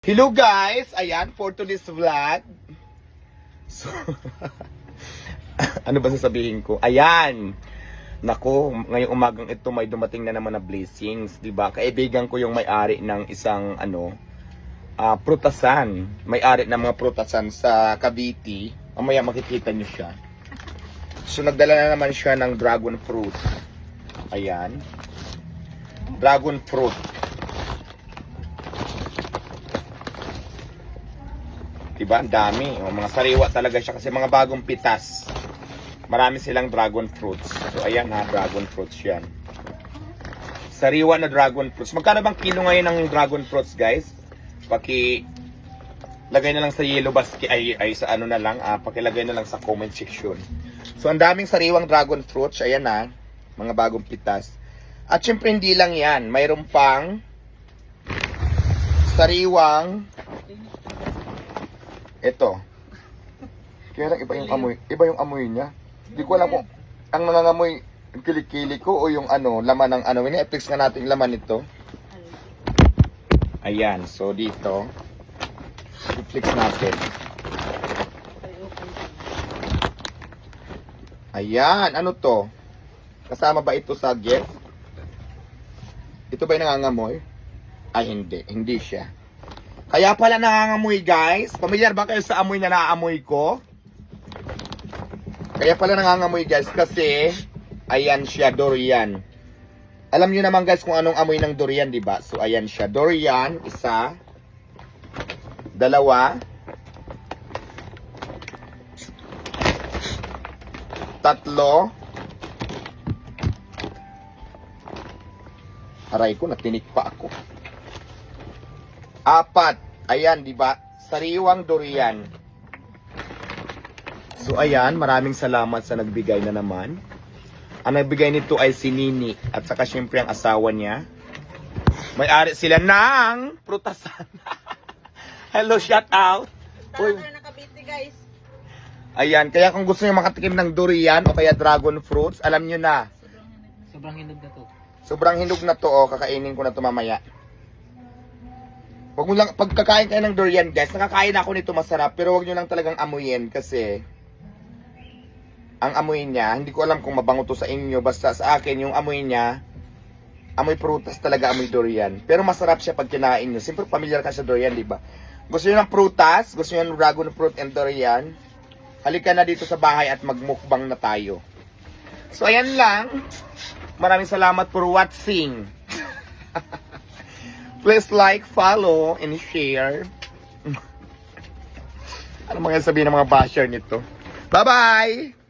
Hello guys! Ayan, for today's vlog. So, ano ba sasabihin ko? Ayan! Nako, ngayong umagang ito may dumating na naman na blessings, 'di ba? Kaibigan ko yung may-ari ng isang prutasan. May-ari ng mga prutasan sa Cavite. Mamaya makikita niyo siya. So nagdala na naman siya ng dragon fruit. Ayan. Dragon fruit. Diba? Ang dami. O, mga sariwa talaga siya kasi mga bagong pitas. Marami silang dragon fruits. So, ayan ha, dragon fruits yan. Sariwa na dragon fruits. Magkano bang kilo ngayon ng dragon fruits, guys? Lagay na lang sa yellow basket, ay sa ano na lang, pakilagay na lang sa comment section. So, ang daming sariwang dragon fruits. Ayan ha, mga bagong pitas. At syempre, hindi lang yan. Mayroon pang sariwang ito. Kaya lang iba yung amoy niya. Hindi ko alam kung ang nangangamoy yung kilikili ko o yung laman ng ini-flex nga natin yung laman nito. Ayan, so dito i-flex natin. Ayan, ano to? Kasama ba ito sa gift? Ito ba yung nangangamoy? Ay, hindi siya. Kaya pala nangangamoy, guys. Pamilyar ba kayo sa amoy na naamoy ko? Kaya pala nangangamoy, guys, kasi ayan siya, durian. Alam niyo naman, guys, kung anong amoy ng durian, 'di ba? So ayan siya, durian, isa, dalawa, tatlo. Aray ko, natinik pa ako. Apat. Ayan, di ba? Sariwang durian. So, ayan. Maraming salamat sa nagbigay na naman. Ang nagbigay nito ay si Nini. At saka syempre ang asawa niya. May-ari sila ng prutasan. Hello, shout out. Tara na Cavite, guys. Ayan. Kaya kung gusto niyo makatikim ng durian o kaya dragon fruits, alam niyo na. Sobrang hinog na to. Sobrang hinog na to. Kakainin ko na to mamaya. Wag mo lang, pagkakain kayo ng durian, guys, nakakain ako nito, masarap, pero wag nyo lang talagang amuyin kasi ang amoy niya, hindi ko alam kung mabango to sa inyo, basta sa akin, yung amoy niya, amoy prutas talaga, amoy durian. Pero masarap siya pag kinain nyo. Siyempre, familiar ka sa durian, di ba? Gusto nyo ng prutas, gusto nyo ng dragon fruit and durian, halika na dito sa bahay at magmukbang na tayo. So, ayan lang. Maraming salamat for watching. Please like, follow, and share. Ano mga sabihin ng mga basher nito? Bye-bye!